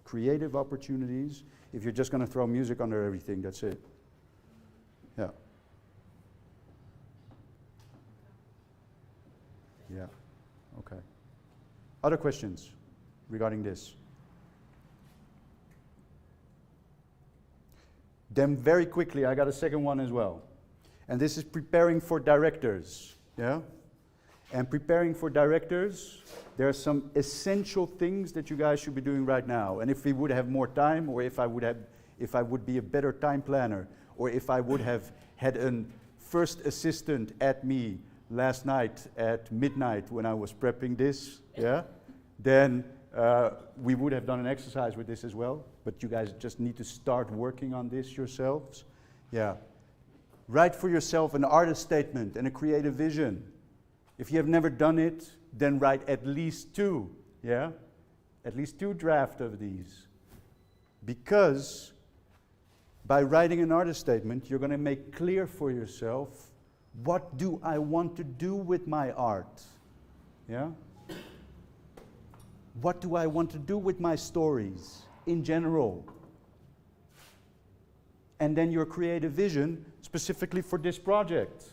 creative opportunities. If you're just going to throw music under everything, that's it. Yeah. Yeah. Okay. Other questions regarding this? Then very quickly, I got a second one as well. And this is preparing for directors. Yeah? And preparing for directors, there are some essential things that you guys should be doing right now. And if we would have more time, or if I would be a better time planner, or if I would have had a first assistant at me last night at midnight when I was prepping this, yeah, then we would have done an exercise with this as well. But you guys just need to start working on this yourselves. Yeah. Write for yourself an artist statement and a creative vision. If you have never done it, then write at least 2, yeah? At least 2 drafts of these. Because by writing an artist statement, you're going to make clear for yourself, what do I want to do with my art? Yeah? What do I want to do with my stories in general? And then your creative vision specifically for this project.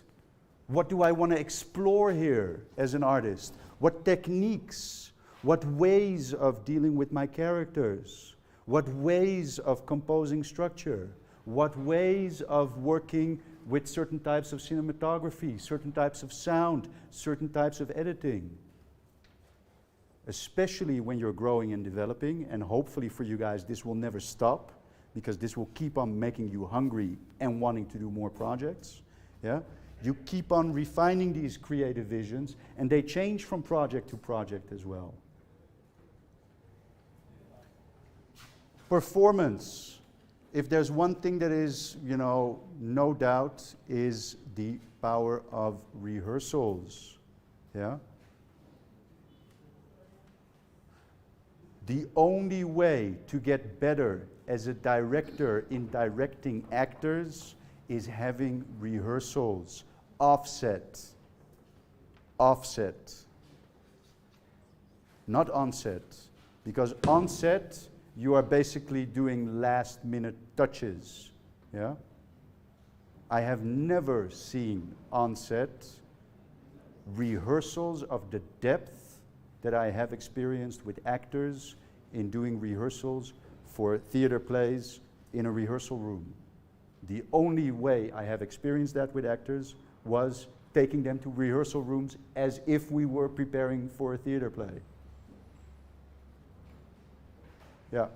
What do I want to explore here as an artist? What techniques, what ways of dealing with my characters? What ways of composing structure? What ways of working with certain types of cinematography, certain types of sound, certain types of editing? Especially when you're growing and developing, and hopefully for you guys this will never stop, because this will keep on making you hungry and wanting to do more projects. Yeah? You keep on refining these creative visions, and they change from project to project as well. Performance. If there's one thing that is, no doubt, is the power of rehearsals. Yeah? The only way to get better as a director in directing actors is having rehearsals. Offset. Offset. Not onset. Because onset, you are basically doing last-minute touches. Yeah? I have never seen onset rehearsals of the depth that I have experienced with actors in doing rehearsals for theater plays in a rehearsal room. The only way I have experienced that with actors was taking them to rehearsal rooms as if we were preparing for a theater play. Yeah.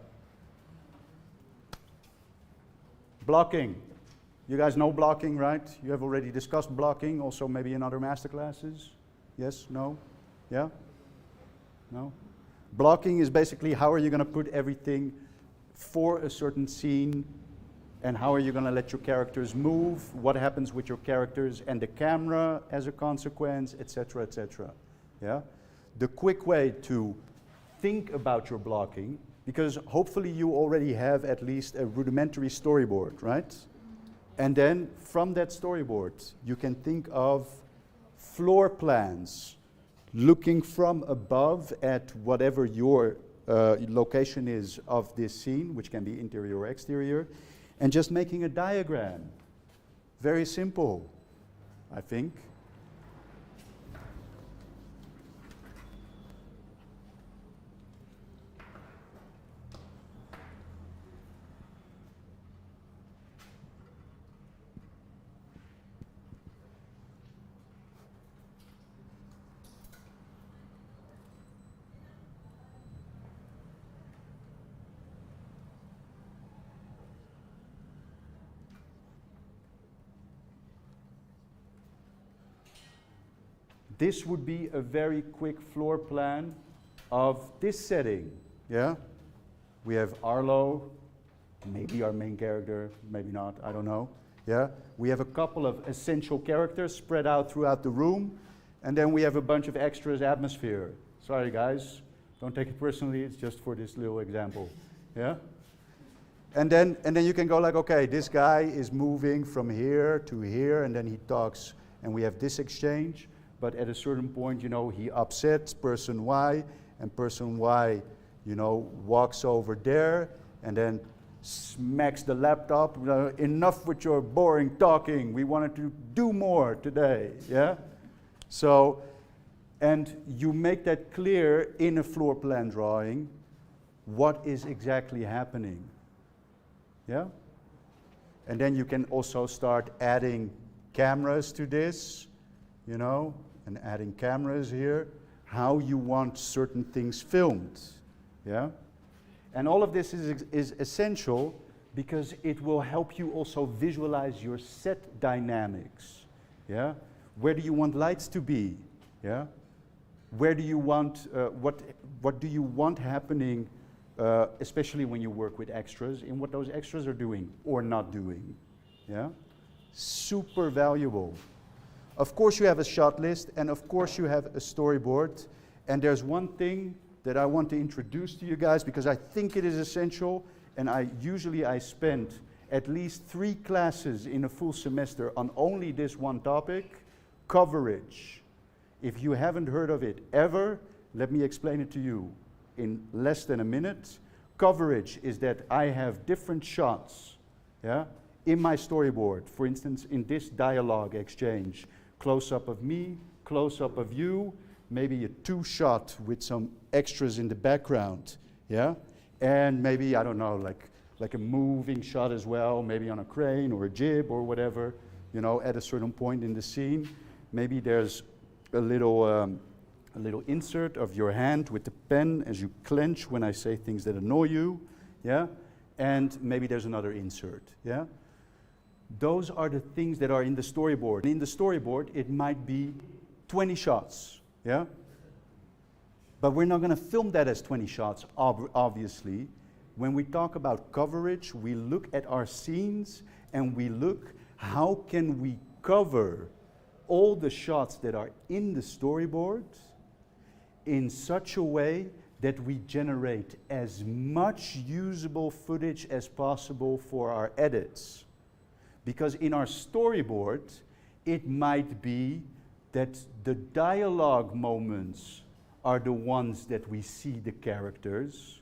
Blocking. You guys know blocking, right? You have already discussed blocking, also maybe in other master classes. Yes? No? Yeah? No? Blocking is basically how are you going to put everything for a certain scene, and how are you going to let your characters move, what happens with your characters and the camera as a consequence, etc., etc. Yeah? The quick way to think about your blocking, because hopefully you already have at least a rudimentary storyboard, right? And then from that storyboard, you can think of floor plans, looking from above at whatever your location is of this scene, which can be interior or exterior, and just making a diagram. Very simple, I think. This would be a very quick floor plan of this setting, yeah? We have Arlo, maybe our main character, maybe not, I don't know, yeah? We have a couple of essential characters spread out throughout the room, and then we have a bunch of extras atmosphere. Sorry guys, don't take it personally, it's just for this little example, yeah? And then you can go like, okay, this guy is moving from here to here, and then he talks, and we have this exchange. But at a certain point, he upsets person Y, and person Y walks over there and then smacks the laptop. Enough with your boring talking. We wanted to do more today. Yeah? So, and you make that clear in a floor plan drawing, what is exactly happening. Yeah? And then you can also start adding cameras to this, and adding cameras here, how you want certain things filmed. Yeah? And all of this is essential because it will help you also visualize your set dynamics. Yeah? Where do you want lights to be? Yeah? Where do you want, what do you want happening, especially when you work with extras, in what those extras are doing or not doing. Yeah? Super valuable. Of course you have a shot list, and of course you have a storyboard. And there's one thing that I want to introduce to you guys because I think it is essential, and I spend at least 3 classes in a full semester on only this one topic, coverage. If you haven't heard of it ever, let me explain it to you in less than a minute. Coverage is that I have different shots, yeah, in my storyboard. For instance, in this dialogue exchange, close-up of me, close-up of you, maybe a 2-shot with some extras in the background, yeah? And maybe, I don't know, like a moving shot as well, maybe on a crane or a jib or whatever, at a certain point in the scene. Maybe there's a little insert of your hand with the pen as you clench when I say things that annoy you, yeah? And maybe there's another insert, yeah? Those are the things that are in the storyboard. In the storyboard, it might be 20 shots, yeah? But we're not going to film that as 20 shots, obviously. When we talk about coverage, we look at our scenes and we look how can we cover all the shots that are in the storyboard in such a way that we generate as much usable footage as possible for our edits. Because in our storyboard, it might be that the dialogue moments are the ones that we see the characters.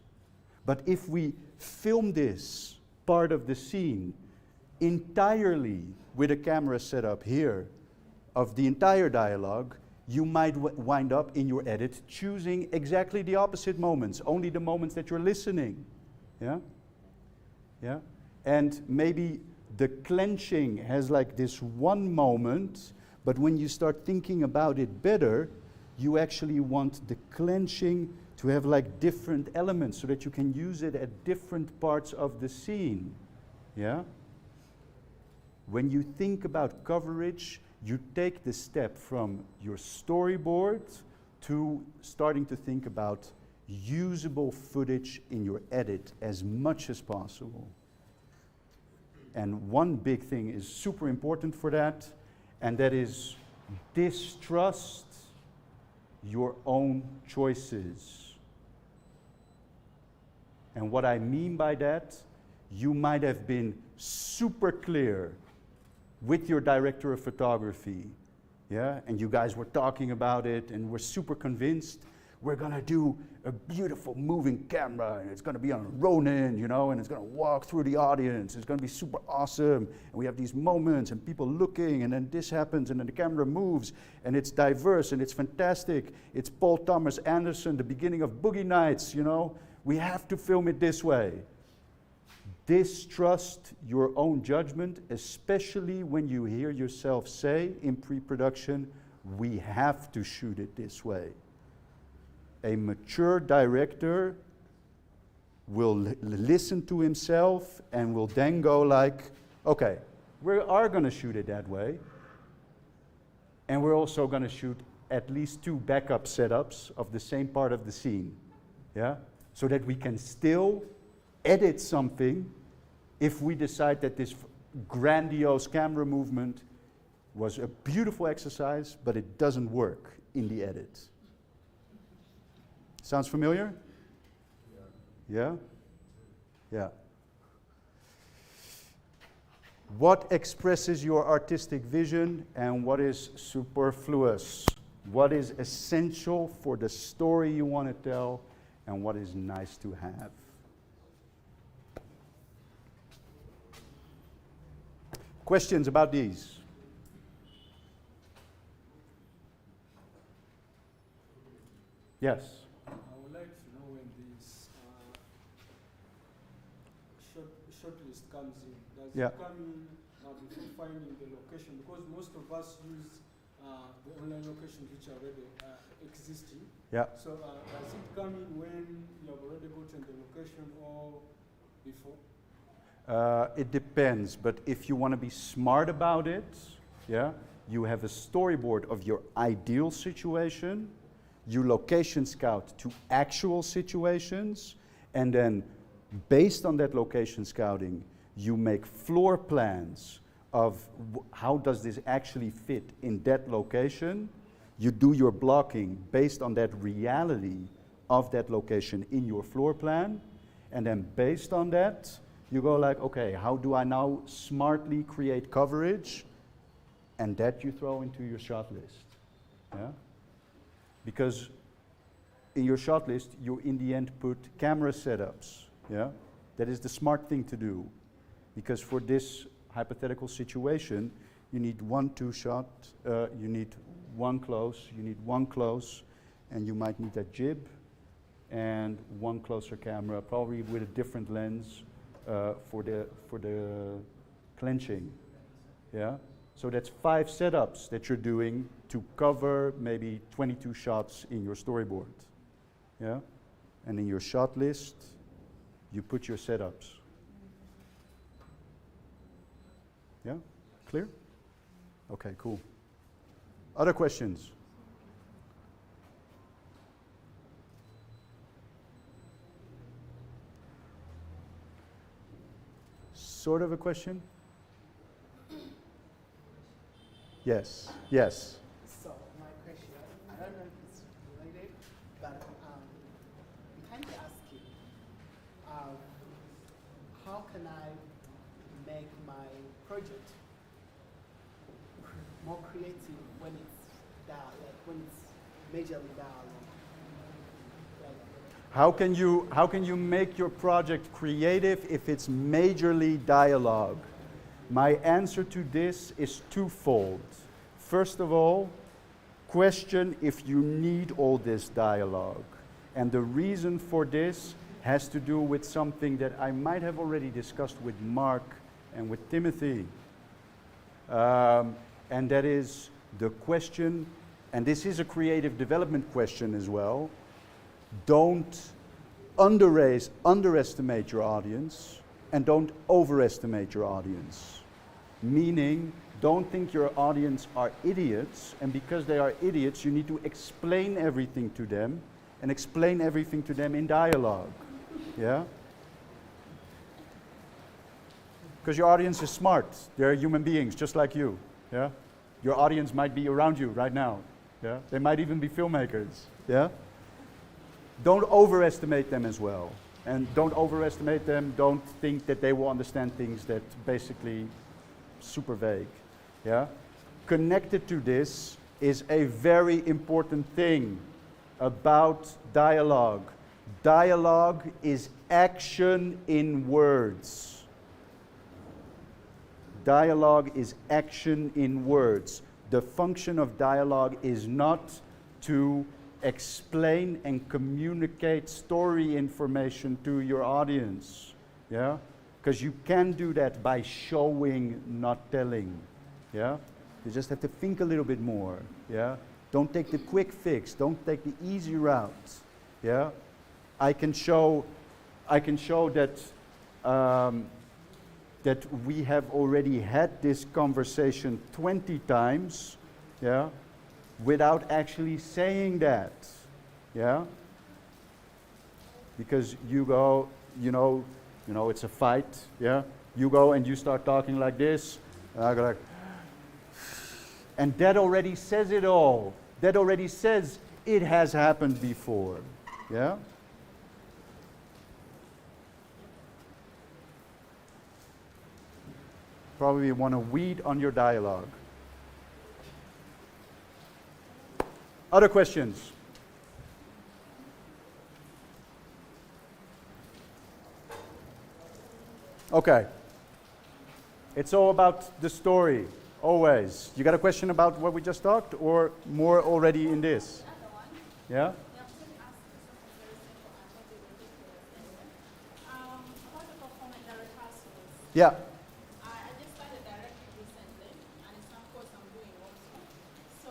But if we film this part of the scene entirely with a camera set up here of the entire dialogue, you might wind up in your edit choosing exactly the opposite moments, only the moments that you're listening. Yeah? Yeah? And maybe the clenching has like this one moment, but when you start thinking about it better, you actually want the clenching to have like different elements so that you can use it at different parts of the scene. Yeah? When you think about coverage, you take the step from your storyboard to starting to think about usable footage in your edit as much as possible. And one big thing is super important for that, and that is distrust your own choices. And what I mean by that, you might have been super clear with your director of photography, yeah? And you guys were talking about it and were super convinced, we're gonna do a beautiful moving camera and it's gonna be on a Ronin, and it's gonna walk through the audience, it's gonna be super awesome, and we have these moments and people looking, and then this happens and then the camera moves and it's diverse and it's fantastic. It's Paul Thomas Anderson, the beginning of Boogie Nights, we have to film it this way. Distrust your own judgment, especially when you hear yourself say in pre-production, we have to shoot it this way. A mature director will listen to himself and will then go like, okay, we are going to shoot it that way, and we're also going to shoot at least 2 backup setups of the same part of the scene, yeah? So that we can still edit something if we decide that this grandiose camera movement was a beautiful exercise, but it doesn't work in the edit. Sounds familiar? Yeah? Yeah. What expresses your artistic vision and what is superfluous? What is essential for the story you want to tell and what is nice to have. Questions about these? Yes. I would like to know when this short list comes in. Does it come in before finding the location? Because most of us use the online locations which are already existing. Yeah. So does it come in when you have already gotten the location or before? It depends, but if you want to be smart about it, yeah, you have a storyboard of your ideal situation, you location scout to actual situations, and then based on that location scouting, you make floor plans of how does this actually fit in that location. You do your blocking based on that reality of that location in your floor plan, and then based on that, you go like, okay, how do I now smartly create coverage? And that you throw into your shot list. Yeah? Because in your shot list, you in the end put camera setups. Yeah? That is the smart thing to do. Because for this hypothetical situation, you need 1-2 shot, you need one close, and you might need a jib and one closer camera, probably with a different lens for the clenching. Yeah? So that's 5 setups that you're doing to cover maybe 22 shots in your storyboard. Yeah? And in your shot list, you put your setups. Yeah? Clear? Okay, cool. Other questions? Sort of a question? Yes, yes. So my question, I don't know if it's related, but I'm kind of asking, how can I make my project more creative when it's majorly dialogue? How can you make your project creative if it's majorly dialogue? My answer to this is twofold. First of all, question if you need all this dialogue. And the reason for this has to do with something that I might have already discussed with Mark and with Timothy. And that is the question, and this is a creative development question as well. Don't underestimate your audience, and don't overestimate your audience. Meaning, don't think your audience are idiots, and because they are idiots, you need to explain everything to them, and explain everything to them in dialogue. Yeah? Because your audience is smart. They're human beings, just like you. Yeah? Your audience might be around you right now. Yeah? They might even be filmmakers. Yeah? Don't overestimate them as well. And don't overestimate them. Don't think that they will understand things that basically super vague. Yeah? Connected to this is a very important thing about dialogue. Dialogue is action in words. Dialogue is action in words. The function of dialogue is not to explain and communicate story information to your audience. Yeah? Because you can do that by showing, not telling. Yeah? You just have to think a little bit more. Yeah? Don't take the quick fix. Don't take the easy route. Yeah? I can show that that we have already had this conversation 20 times, yeah, without actually saying that, yeah. Because you go, you know, it's a fight, yeah. You go and you start talking like this, and I go like, and that already says it all. That already says it has happened before, yeah. Probably want to weed on your dialogue. Other questions? Okay. It's all about the story, always. You got a question about what we just talked, or more already in this? Yeah? Yeah. I just started directing recently, and it's some course I'm doing also. So,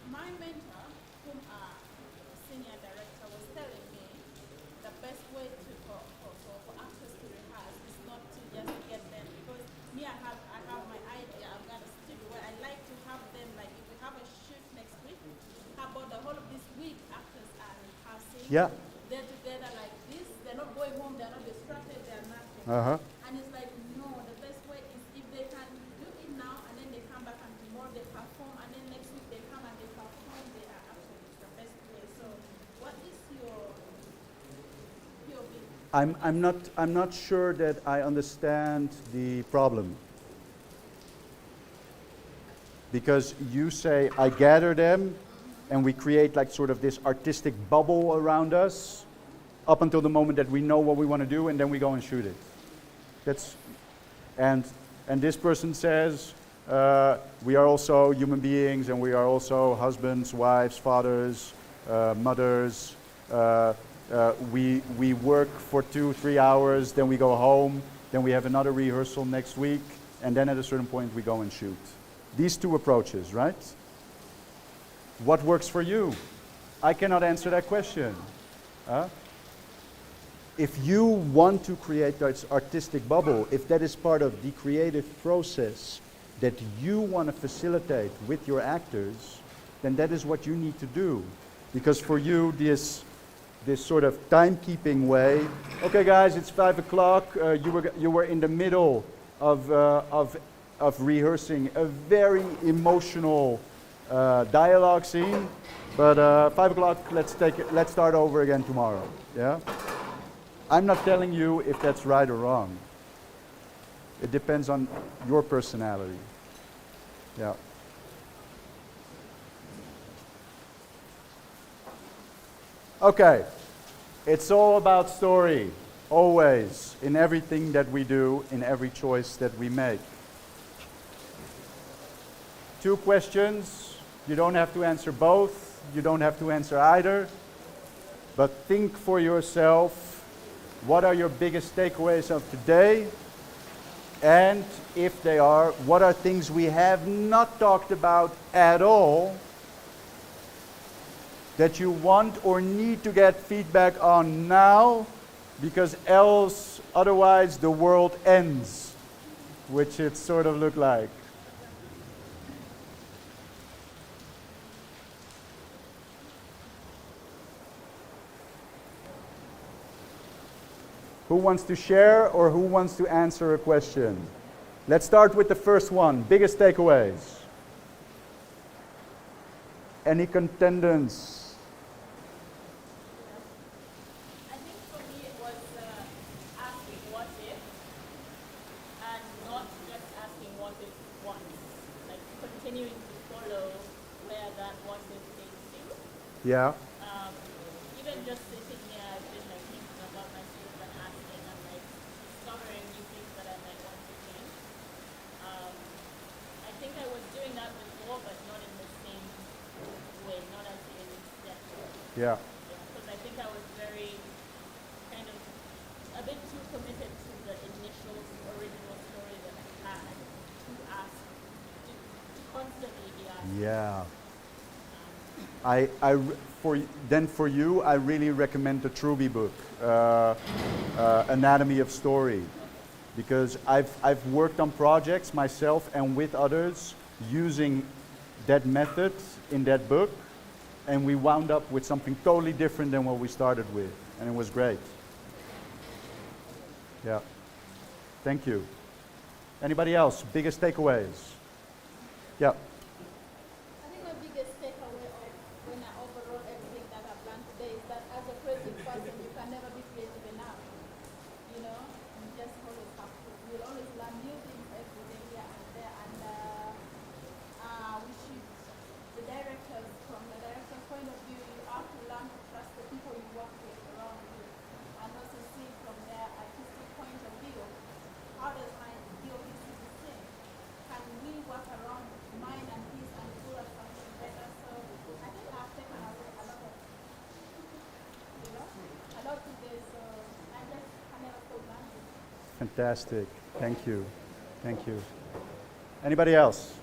my mentor, whom senior director, was telling me the best way to for actors to rehearse is not to just get them, because me, I have my idea. I've got a studio where I like to have them, like if we have a shoot next week, how about the whole of this week actors are rehearsing? Yeah. They're together like this. They're not going home. They're not distracted. They're nothing. Uh-huh. And it's like, no, the best way is if they can do it now and then they come back and tomorrow they perform and then next week they come and they perform, they are absolutely the best way. So what is your POV? I'm not sure that I understand the problem. Because you say, I gather them, and we create like sort of this artistic bubble around us up until the moment that we know what we want to do, and then we go and shoot it. That's, and this person says, we are also human beings, and we are also husbands, wives, fathers, mothers. We work for 2-3 hours, then we go home, then we have another rehearsal next week, and then at a certain point we go and shoot. These two approaches, right? What works for you? I cannot answer that question. If you want to create that artistic bubble, if that is part of the creative process that you want to facilitate with your actors, then that is what you need to do. Because for you, this sort of timekeeping way, okay guys, it's 5 o'clock, you were in the middle of rehearsing a very emotional dialogue scene, but 5 o'clock, let's start over again tomorrow. Yeah? I'm not telling you if that's right or wrong. It depends on your personality. Yeah. Okay. It's all about story, always, in everything that we do, in every choice that we make. 2 questions. You don't have to answer both. You don't have to answer either. But think for yourself, what are your biggest takeaways of today? And if they are, what are things we have not talked about at all that you want or need to get feedback on now, because else, otherwise the world ends, which it sort of looked like. Who wants to share or who wants to answer a question? Let's start with the first one. Biggest takeaways. Any contenders? I think for me it was asking what if, and not just asking what if once, like continuing to follow where that what if takes you. Yeah. Even just sitting here, I've been like thinking about myself and asking and like discovering new things that I might want to change. I think I was doing that before, but not in the same way, not as in depth. Yeah. Because I think I was very kind of a bit too committed to the initial original story that I had to ask, to constantly be asking. Yeah. For you, I really recommend the Truby book, Anatomy of Story, because I've worked on projects myself and with others using that method in that book, and we wound up with something totally different than what we started with, and it was great. Yeah. Thank you. Anybody else? Biggest takeaways? Yeah. I think my biggest takeaway of when I overwrote everything that I've learned today is that as a creative person, you can never be creative enough. You know, you just always have to. You'll always learn new things every day here and there. And we should, the directors, from the director's point of view, you have to learn to trust the people you work with around you, and also see from their artistic Fantastic. Thank you. Thank you. Anybody else?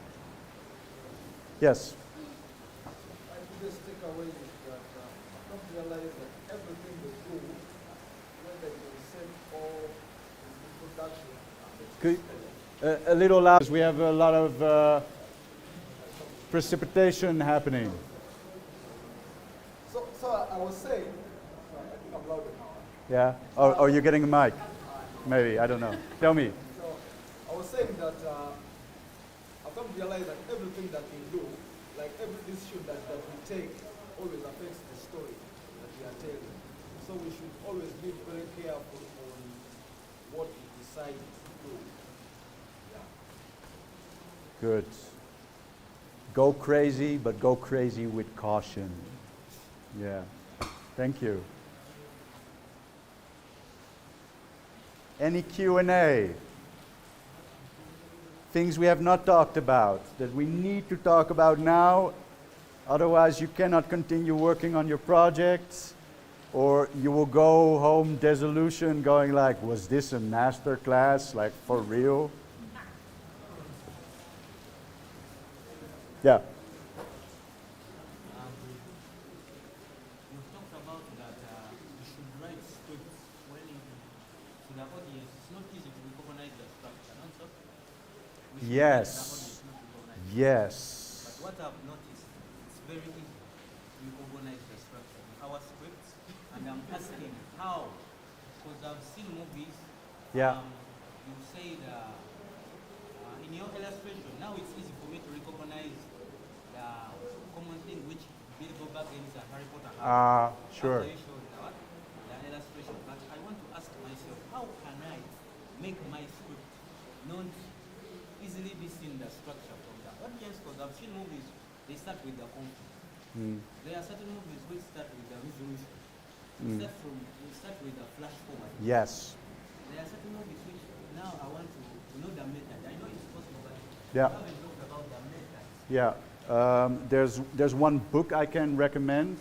Yes. My biggest takeaway is that I don't realize that everything they do, whether it's in set or in production, A little loud. We have a lot of precipitation happening. So I was saying, I think I'm louder now. Yeah? Oh, you're getting a mic. Maybe, I don't know. Tell me. So I was saying that I don't realize that everything that we do, like every decision that we take, always affects the story that we are telling. So we should always be very careful on what we decide to do. Yeah. Good. Go crazy, but go crazy with caution. Yeah. Thank you. Any Q&A? Things we have not talked about that we need to talk about now, otherwise you cannot continue working on your projects, or you will go home disillusioned going like, was this a master class, like for real? Yeah. You've talked about that you should write scripts when to the audience. It's not easy to recognize the structure, not so? We should write Yes. the audience not recognize it. Yes. But what I've noticed, it's very easy to recognize the structure in our scripts, and I'm asking how, because I've seen movies. Yeah. You say that in your illustration, now it's easy for me to recognize the common thing which Bilbo Baggins and Harry Potter have. Sure. After you showed the illustration, but I want to ask myself, how can I make my script not easily be seen the structure from the audience? Because I've seen movies, they start with the conflict. There are certain movies which start with the resolution. We start with the flash forward. Yes. There are certain movies which now I want to know the method. I know it's possible, but Yeah. I haven't talked about the method. Yeah. There's one book I can recommend.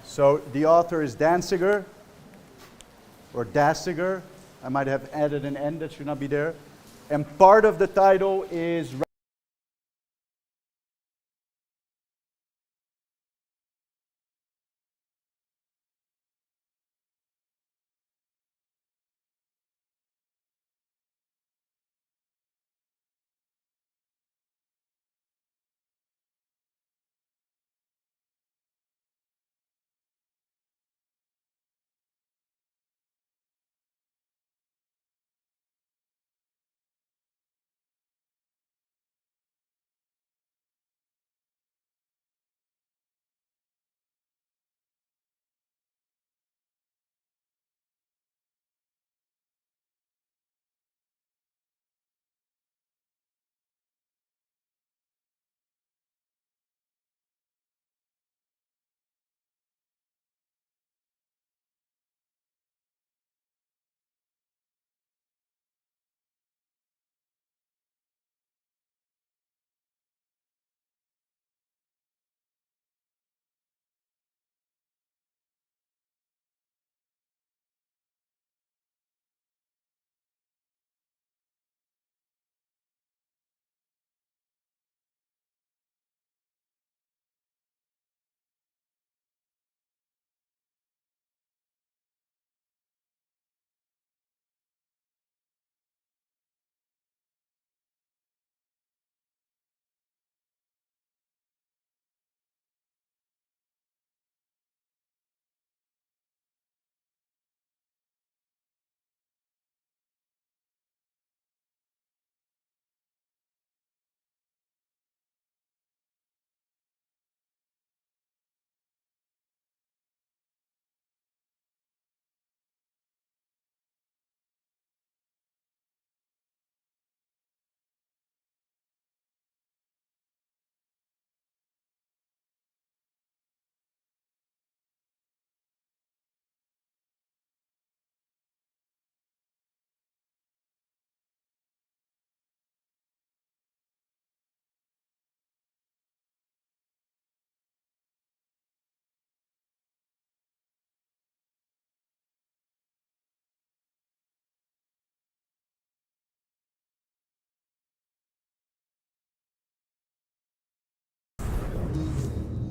So the author is Danziger, or Dassiger. I might have added an N that should not be there. And part of the title is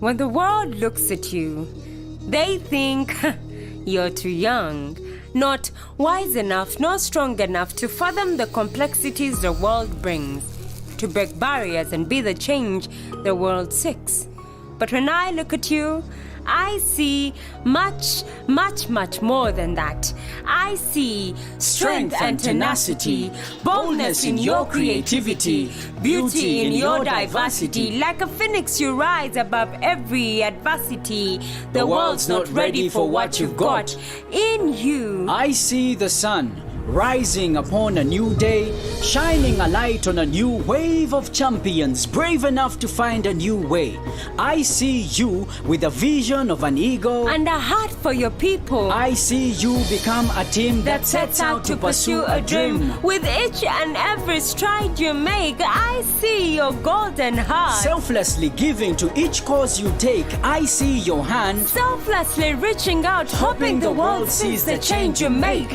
When the world looks at you, they think you're too young, not wise enough, nor strong enough to fathom the complexities the world brings, to break barriers and be the change the world seeks. But when I look at you, I see much, much, much more than that. I see strength and tenacity, boldness in your creativity, beauty in your diversity. Like a phoenix, you rise above every adversity. The world's not ready for what you've got in you. I see the sun rising upon a new day, shining a light on a new wave of champions, brave enough to find a new way. I see you with a vision of an eagle and a heart for your people. I see you become a team that sets out to pursue a dream. With each and every stride you make, I see your golden heart. Selflessly giving to each cause you take, I see your hand. Selflessly reaching out, hoping the world sees the change you make.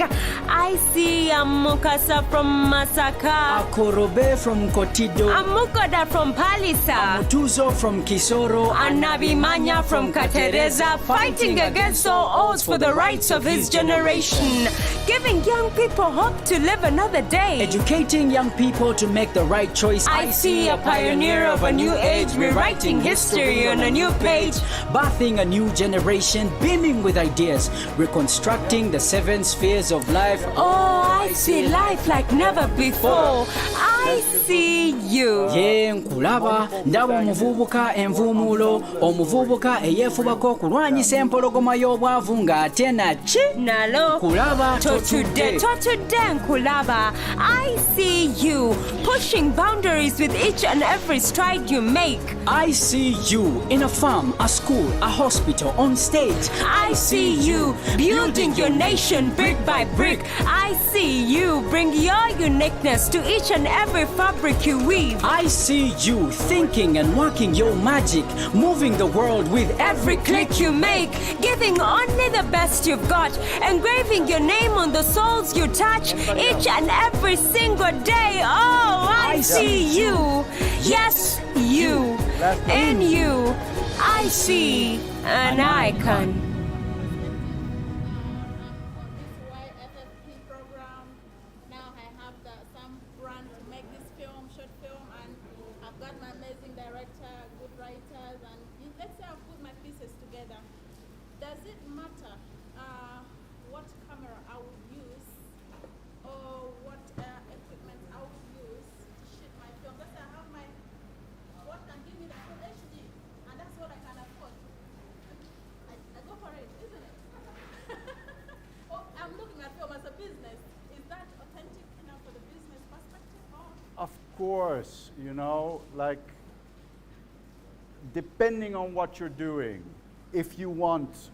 I see Amukasa from Masaka, Akorobe from Kotido, Amukoda from Palisa, Amutuzo from Kisoro, Anabimanya from Katereza, fighting against all odds for the rights of his generation, giving young people hope to live another day, educating young people to make the right choice. I see a pioneer of a new age, rewriting history on a new page, birthing a new generation, beaming with ideas, reconstructing the 7 spheres of life. Oh, I see life like never before. I see you. Ye nkulaba ndaba omuvubuka envumulo, omuvubuka eyeefubako okulwanyisa empologoma y'obwavu ng'ate naki nalo kulaba totudde nkulaba. I see you pushing boundaries with each and every stride you make. I see you in a farm, a school, a hospital, on stage. I see you building your nation brick by brick. I see you bring your uniqueness to each and every fabric you weave. I see you thinking and working your magic, moving the world with every click you make, giving only the best you've got, engraving your name on the souls you touch each and every single day. Oh, I see you. Yes, you. In you, I see an icon. YFF program. Now I have some brand to make this short film, and I've got my amazing director, good writers, and let's say I've put my pieces together. Does it matter what camera I would use or what equipment I would use to shoot my film? Let's say I have my what can give me the full HD, and that's what I can afford. I go for it, isn't it? Oh, I'm looking at film as a business. Is that authentic enough for the business perspective? Of course, you know, like, depending on what you're doing, if you want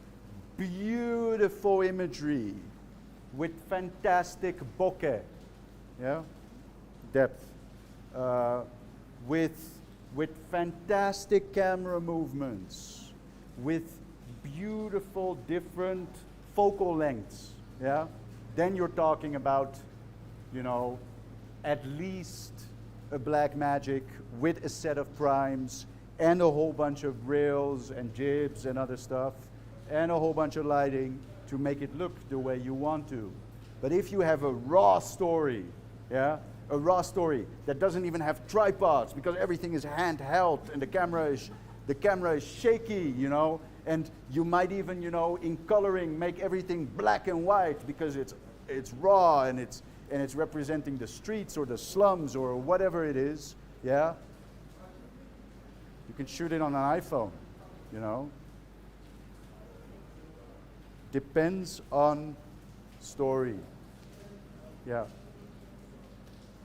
beautiful imagery with fantastic bokeh, yeah, depth, with fantastic camera movements, with beautiful different focal lengths, yeah, then you're talking about, you know, at least a Blackmagic with a set of primes and a whole bunch of rails and jibs and other stuff and a whole bunch of lighting to make it look the way you want to. But if you have a raw story, yeah, a raw story that doesn't even have tripods because everything is handheld and the camera is shaky, you know, and you might even, you know, in coloring make everything black and white because it's raw and it's representing the streets or the slums or whatever it is, yeah. You can shoot it on an iPhone, you know. Depends on story. Yeah.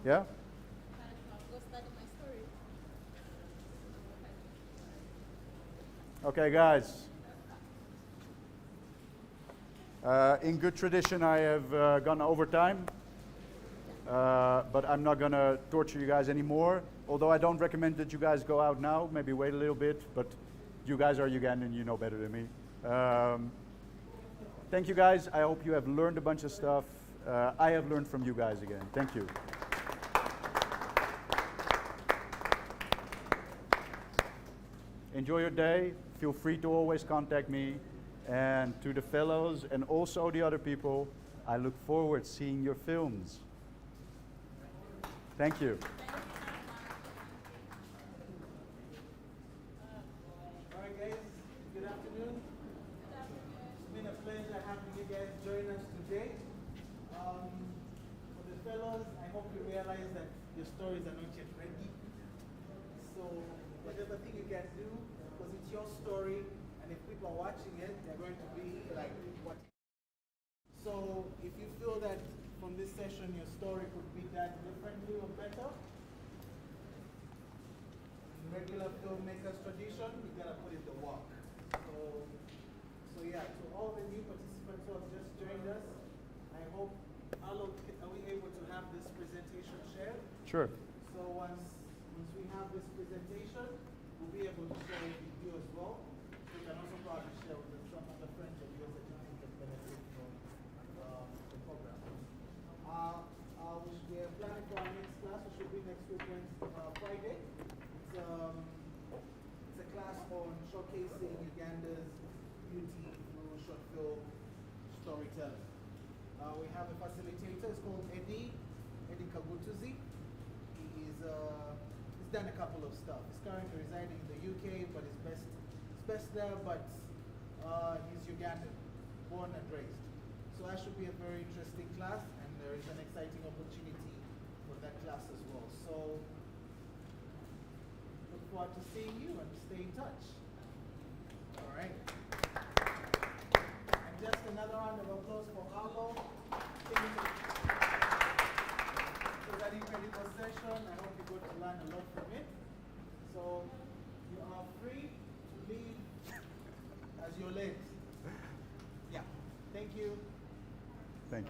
Yeah? Go study my story. Okay, guys. In good tradition, I have gone over time. But I'm not going to torture you guys anymore. Although I don't recommend that you guys go out now. Maybe wait a little bit. But you guys are Ugandan. You know better than me. Thank you, guys. I hope you have learned a bunch of stuff. I have learned from you guys again. Thank you. enjoy your day. Feel free to always contact me. And to the fellows and also the other people, I look forward to seeing your films. Thank you. All right, guys, good afternoon. It's been a pleasure having you guys join us today. For the fellows, I hope you realize that your stories are not yet ready. So whatever thing you guys do, because it's your story, and if people are watching it, they're going to be like, what? So if you feel that from this session your story could be done differently or better, in regular filmmakers tradition, you gotta put in the work. So yeah, to all the new participants who have just joined us, I hope are we able to have this presentation shared? Sure. So once we have this presentation, we'll be able to share it with you as well. So you can also probably share with some other friends of yours that you think can benefit from the program. We are planning for our next class, which will be next week, Friday. It's a class on showcasing Uganda's beauty through short film storytelling. We have a facilitator, it's called Eddie Kagutuzi. He's done a couple of stuff. He's currently residing in the UK, but he's best there, but he's Ugandan, born and raised. So that should be a very interesting class, and there is an exciting opportunity for that class as well. So look forward to seeing you and stay in touch. All right. And just another round of applause for Arlo.